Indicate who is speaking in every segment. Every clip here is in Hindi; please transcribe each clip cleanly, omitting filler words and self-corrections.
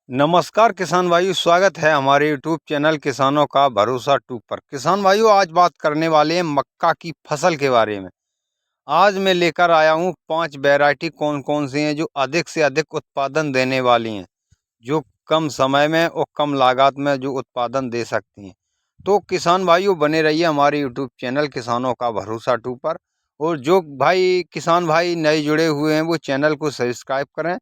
Speaker 1: नमस्कार किसान भाइयों, स्वागत है हमारे यूट्यूब चैनल किसानों का भरोसा 2 पर। किसान भाइयों, आज बात करने वाले हैं मक्का की फसल के बारे में। आज मैं लेकर आया हूँ 5 वैरायटी कौन कौन सी हैं जो अधिक से अधिक उत्पादन देने वाली हैं, जो कम समय में और कम लागत में जो उत्पादन दे सकती हैं। तो किसान भाइयों, बने रहिए हमारे यूट्यूब चैनल किसानों का भरोसा 2 पर। और जो किसान भाई नए जुड़े हुए हैं वो चैनल को सब्सक्राइब करें,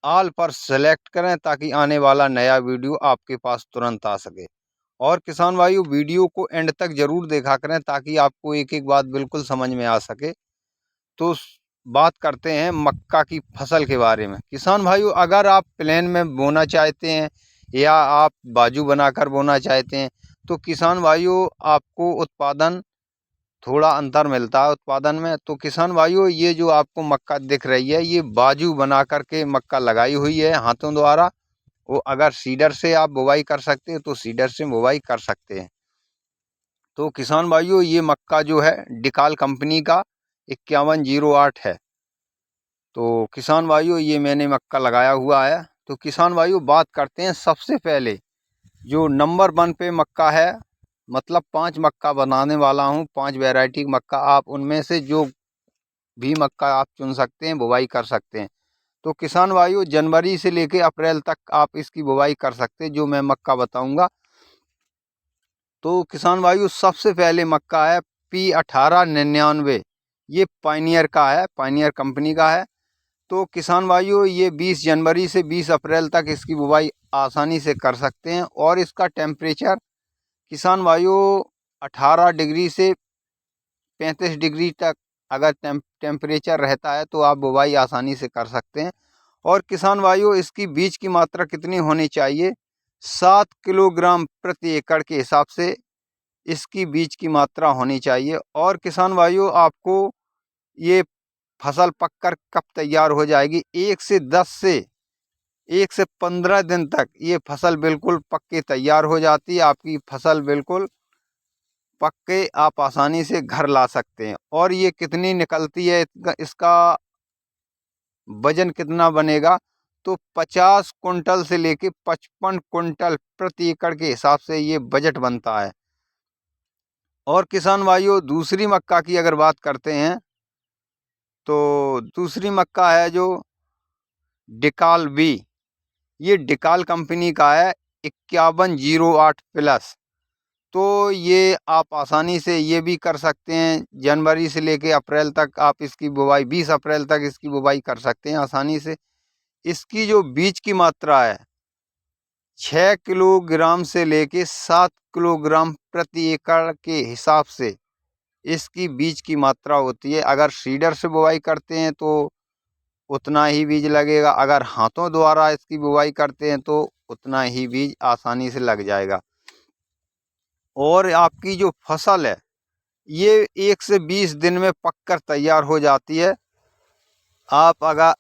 Speaker 1: ऑल पर सेलेक्ट करें ताकि आने वाला नया वीडियो आपके पास तुरंत आ सके। और किसान भाइयों, वीडियो को एंड तक जरूर देखा करें ताकि आपको एक एक बात बिल्कुल समझ में आ सके। तो बात करते हैं मक्का की फसल के बारे में। किसान भाइयों, अगर आप प्लेन में बोना चाहते हैं या आप बाजू बनाकर बोना चाहते हैं तो किसान भाइयों आपको उत्पादन थोड़ा अंतर मिलता है उत्पादन में। तो किसान भाइयों, ये जो आपको मक्का दिख रही है ये बाजू बना करके मक्का लगाई हुई है हाथों द्वारा। वो अगर सीडर से आप बुवाई कर सकते हैं तो सीडर से बुवाई कर सकते हैं। तो किसान भाइयों, ये मक्का जो है डिकाल कंपनी का 5108 है। तो किसान भाइयों, ये मैंने मक्का लगाया हुआ है। तो किसान भाइयों, बात करते हैं सबसे पहले जो नंबर 1 पे मक्का है, मतलब 5 मक्का बनाने वाला हूँ, 5 वैरायटी मक्का। आप उनमें से जो भी मक्का आप चुन सकते हैं, बुवाई कर सकते हैं। तो किसान भाइयों, जनवरी से लेके अप्रैल तक आप इसकी बुवाई कर सकते हैं, जो मैं मक्का बताऊंगा। तो किसान भाइयों, सबसे पहले मक्का है P1899। ये पायनियर का है, पायनियर कंपनी का है। तो किसान भाइयों, ये 20 जनवरी से 20 अप्रैल तक इसकी बुवाई आसानी से कर सकते हैं। और इसका टेम्परेचर किसान भाइयों 18 डिग्री से 35 डिग्री तक अगर टेम्परेचर रहता है तो आप बुवाई आसानी से कर सकते हैं। और किसान भाइयों, इसकी बीज की मात्रा कितनी होनी चाहिए? 7 किलोग्राम प्रति एकड़ के हिसाब से इसकी बीज की मात्रा होनी चाहिए। और किसान भाइयों, आपको ये फसल पककर कब तैयार हो जाएगी? 1 से 15 दिन तक ये फसल बिल्कुल पक के तैयार हो जाती है। आपकी फसल बिल्कुल पक के आप आसानी से घर ला सकते हैं। और ये कितनी निकलती है, इसका वजन कितना बनेगा? तो 50 कुंटल से लेके 55 कुंटल प्रति एकड़ के हिसाब से ये बजट बनता है। और किसान भाइयों, दूसरी मक्का की अगर बात करते हैं तो दूसरी मक्का है जो डिकाल बी। ये डिकाल कंपनी का है 5108 प्लस। तो ये आप आसानी से ये भी कर सकते हैं। जनवरी से लेके अप्रैल तक आप इसकी बुवाई, 20 अप्रैल तक इसकी बुवाई कर सकते हैं आसानी से। इसकी जो बीज की मात्रा है 6 किलोग्राम से लेके 7 किलोग्राम प्रति एकड़ के हिसाब से इसकी बीज की मात्रा होती है। अगर सीडर से बुवाई करते हैं तो उतना ही बीज लगेगा, अगर हाथों द्वारा इसकी बुवाई करते हैं तो उतना ही बीज आसानी से लग जाएगा। और आपकी जो फसल है ये 1 से 20 दिन में पककर तैयार हो जाती है। आप अगर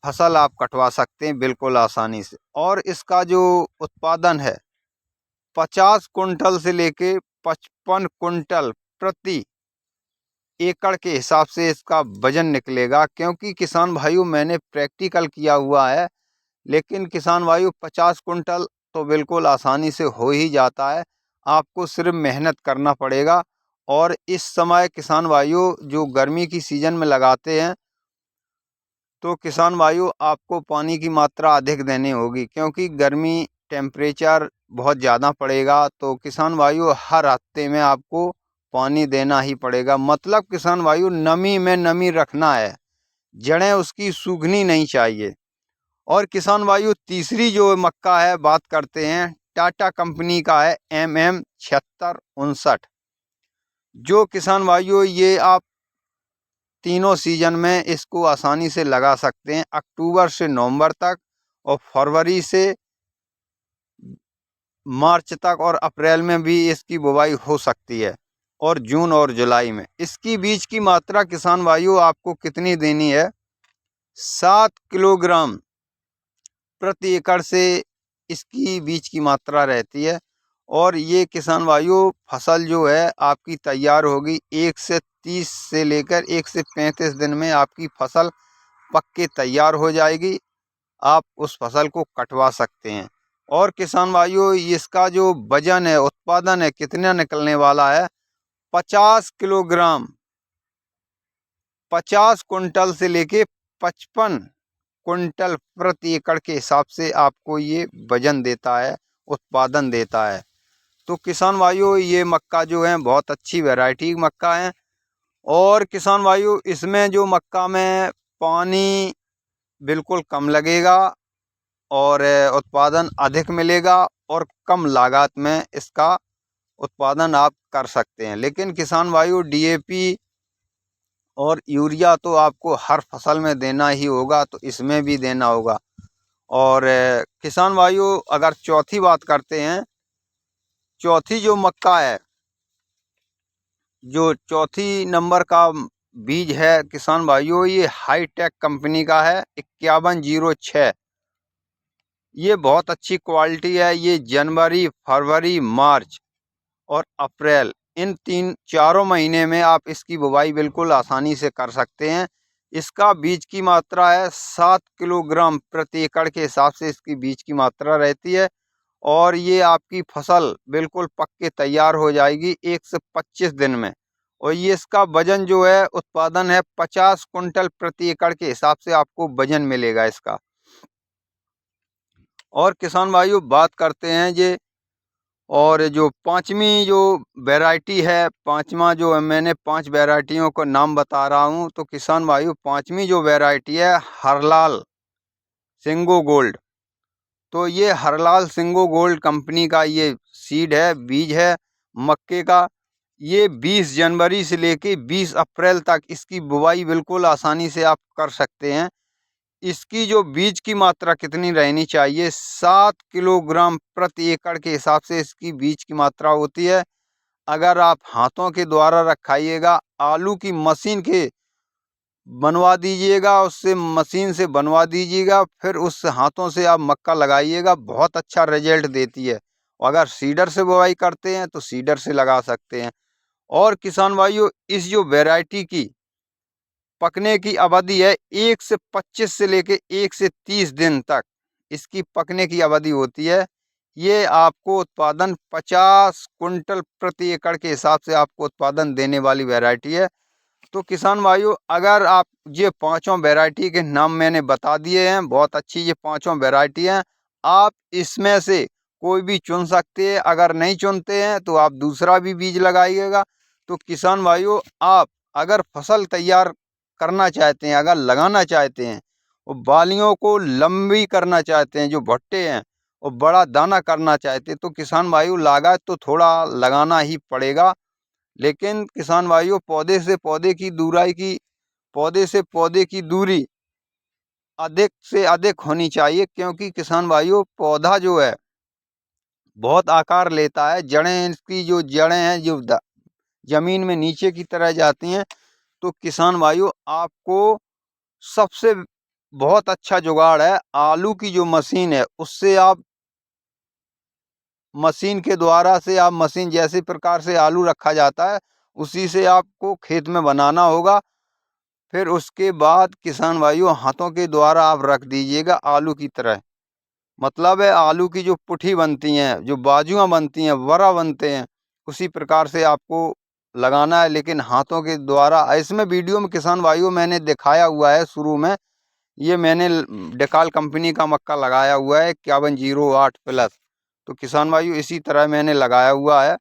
Speaker 1: फसल आप कटवा सकते हैं बिल्कुल आसानी से। और इसका जो उत्पादन है 50 कुंटल से लेके 55 कुंटल प्रति एकड़ के हिसाब से इसका वजन निकलेगा। क्योंकि किसान भाइयों, मैंने प्रैक्टिकल किया हुआ है। लेकिन किसान भाइयों, 50 कुंटल तो बिल्कुल आसानी से हो ही जाता है, आपको सिर्फ मेहनत करना पड़ेगा। और इस समय किसान भाइयों जो गर्मी की सीज़न में लगाते हैं तो किसान भाइयों आपको पानी की मात्रा अधिक देनी होगी, क्योंकि गर्मी टेम्परेचर बहुत ज़्यादा पड़ेगा। तो किसान भाइयों, हर हफ्ते में आपको पानी देना ही पड़ेगा। मतलब किसान भाइयों, नमी में नमी रखना है, जड़ें उसकी सूखनी नहीं चाहिए। और किसान भाइयों, तीसरी जो मक्का है बात करते हैं, टाटा कंपनी का है MM 7659। जो किसान भाइयों, ये आप तीनों सीजन में इसको आसानी से लगा सकते हैं, अक्टूबर से नवंबर तक और फरवरी से मार्च तक, और अप्रैल में भी इसकी बुवाई हो सकती है, और जून और जुलाई में। इसकी बीज की मात्रा किसान भाइयों आपको कितनी देनी है? 7 किलोग्राम प्रति एकड़ से इसकी बीज की मात्रा रहती है। और ये किसान भाइयों फसल जो है आपकी तैयार होगी 1 से 30 से लेकर 1 से 35 दिन में आपकी फसल पक के तैयार हो जाएगी। आप उस फसल को कटवा सकते हैं। और किसान भाइयों, इसका जो वजन है, उत्पादन है, कितना निकलने वाला है, 50 किलोग्राम, 50 कुंटल से लेके 55 कुंटल प्रति एकड़ के हिसाब से आपको ये वजन देता है, उत्पादन देता है। तो किसान भाइयों, ये मक्का जो है बहुत अच्छी वैरायटी मक्का है। और किसान भाइयों, इसमें जो मक्का में पानी बिल्कुल कम लगेगा और उत्पादन अधिक मिलेगा और कम लागत में इसका उत्पादन आप कर सकते हैं। लेकिन किसान भाइयों, डीएपी और यूरिया तो आपको हर फसल में देना ही होगा, तो इसमें भी देना होगा। और किसान भाइयों, अगर चौथी बात करते हैं, चौथी जो मक्का है, जो चौथी नंबर का बीज है किसान भाइयों, ये हाईटेक कंपनी का है, 5106। ये बहुत अच्छी क्वालिटी है। ये जनवरी, फरवरी, मार्च और अप्रैल, इन चारों महीने में आप इसकी बुवाई बिल्कुल आसानी से कर सकते हैं। इसका बीज की मात्रा है 7 किलोग्राम प्रति एकड़ के हिसाब से इसकी बीज की मात्रा रहती है। और ये आपकी फसल बिल्कुल पक के तैयार हो जाएगी 1 से 25 दिन में। और ये इसका वजन जो है, उत्पादन है 50 कुंटल प्रति एकड़ के हिसाब से आपको वजन मिलेगा इसका। और किसान भाइयों, बात करते हैं ये, और जो पांचवी जो वैरायटी है, पांचवा जो है, मैंने 5 वैरायटियों को नाम बता रहा हूँ। तो किसान भाइयों, पांचवी जो वैरायटी है, हरलाल सिंगो गोल्ड। तो ये हरलाल सिंगो गोल्ड कंपनी का ये सीड है, बीज है मक्के का। ये 20 जनवरी से लेके 20 अप्रैल तक इसकी बुवाई बिल्कुल आसानी से आप कर सकते हैं। इसकी जो बीज की मात्रा कितनी रहनी चाहिए, 7 किलोग्राम प्रति एकड़ के हिसाब से इसकी बीज की मात्रा होती है। अगर आप हाथों के द्वारा रखाइएगा, आलू की मशीन के बनवा दीजिएगा, उससे मशीन से बनवा दीजिएगा, फिर उस हाथों से आप मक्का लगाइएगा, बहुत अच्छा रिजल्ट देती है। अगर सीडर से बुवाई करते हैं तो सीडर से लगा सकते हैं। और किसान भाइयों, इस जो वैरायटी की पकने की अवधि है, 1 से 25 से लेके 1 से 30 दिन तक इसकी पकने की अवधि होती है। ये आपको उत्पादन 50 कुंटल प्रति एकड़ के हिसाब से आपको उत्पादन देने वाली वैरायटी है। तो किसान भाइयों, अगर आप ये पांचों वैरायटी के नाम मैंने बता दिए हैं, बहुत अच्छी ये पांचों वैरायटी हैं, आप इसमें से कोई भी चुन सकते हैं। अगर नहीं चुनते हैं तो आप दूसरा भी बीज लगाइएगा। तो किसान भाइयों, आप अगर फसल तैयार करना चाहते हैं, अगर लगाना चाहते हैं, और बालियों को लंबी करना चाहते हैं, जो भुट्टे हैं, और बड़ा दाना करना चाहते हैं, तो किसान भाइयों, लागत तो थोड़ा लगाना ही पड़ेगा। लेकिन किसान भाइयों, पौधे से पौधे की दूरी अधिक से अधिक होनी चाहिए, क्योंकि किसान भाइयों, पौधा जो है बहुत आकार लेता है। जड़ें, इसकी जो जड़ें हैं, जो जमीन में नीचे की तरह जाती हैं। तो किसान भाइयों, आपको सबसे बहुत अच्छा जुगाड़ है, आलू की जो मशीन है, उससे आप मशीन के द्वारा से आप मशीन जैसे प्रकार से आलू रखा जाता है, उसी से आपको खेत में बनाना होगा। फिर उसके बाद किसान भाइयों, हाथों के द्वारा आप रख दीजिएगा आलू की तरह। मतलब है, आलू की जो पुठी बनती हैं, जो बाजुआं बनती हैं, वरा बनते हैं, उसी प्रकार से आपको लगाना है, लेकिन हाथों के द्वारा। इसमें वीडियो में किसान भाइयों मैंने दिखाया हुआ है शुरू में, ये मैंने डेकाल कंपनी का मक्का लगाया हुआ है, 5108+। तो किसान भाइयों, इसी तरह मैंने लगाया हुआ है।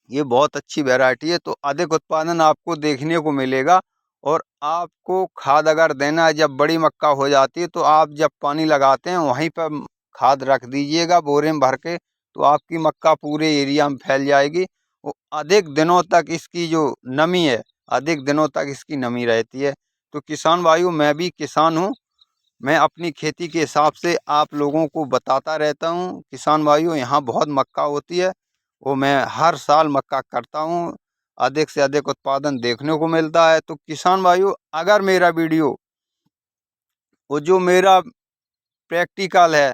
Speaker 1: ये बहुत अच्छी वैरायटी है, तो अधिक उत्पादन आपको देखने को मिलेगा। और आपको खाद अगर देना है, जब बड़ी मक्का हो जाती है, तो आप जब पानी लगाते हैं, वहीं पर खाद रख दीजिएगा बोरे में भर के, तो आपकी मक्का पूरे एरिया में फैल जाएगी। वो अधिक दिनों तक इसकी जो नमी है, अधिक दिनों तक इसकी नमी रहती है। तो किसान भाइयों, मैं भी किसान हूँ, मैं अपनी खेती के हिसाब से आप लोगों को बताता रहता हूँ। किसान भाइयों, यहाँ बहुत मक्का होती है, वो मैं हर साल मक्का करता हूँ, अधिक से अधिक उत्पादन देखने को मिलता है। तो किसान भाइयों, अगर मेरा वीडियो, वो जो मेरा प्रैक्टिकल है,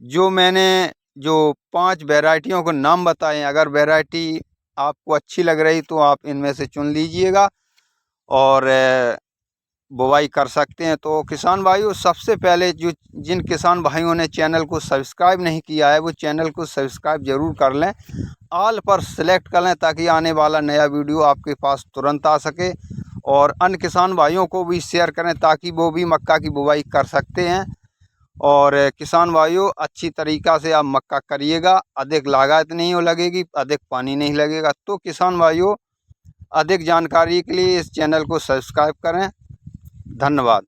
Speaker 1: जो मैंने जो 5 वैरायटियों को नाम बताए, अगर वैरायटी आपको अच्छी लग रही तो आप इनमें से चुन लीजिएगा। और बुवाई कर सकते हैं। तो किसान भाइयों, सबसे पहले जिन किसान भाइयों ने चैनल को सब्सक्राइब नहीं किया है वो चैनल को सब्सक्राइब ज़रूर कर लें, ऑल पर सेलेक्ट कर लें, ताकि आने वाला नया वीडियो आपके पास तुरंत आ सके। और अन्य किसान भाइयों को भी शेयर करें ताकि वो भी मक्का की बुवाई कर सकते हैं। और किसान भाइयों, अच्छी तरीक़ा से आप मक्का करिएगा, अधिक लागत नहीं हो लगेगी, अधिक पानी नहीं लगेगा। तो किसान भाइयों, अधिक जानकारी के लिए इस चैनल को सब्सक्राइब करें। धन्यवाद।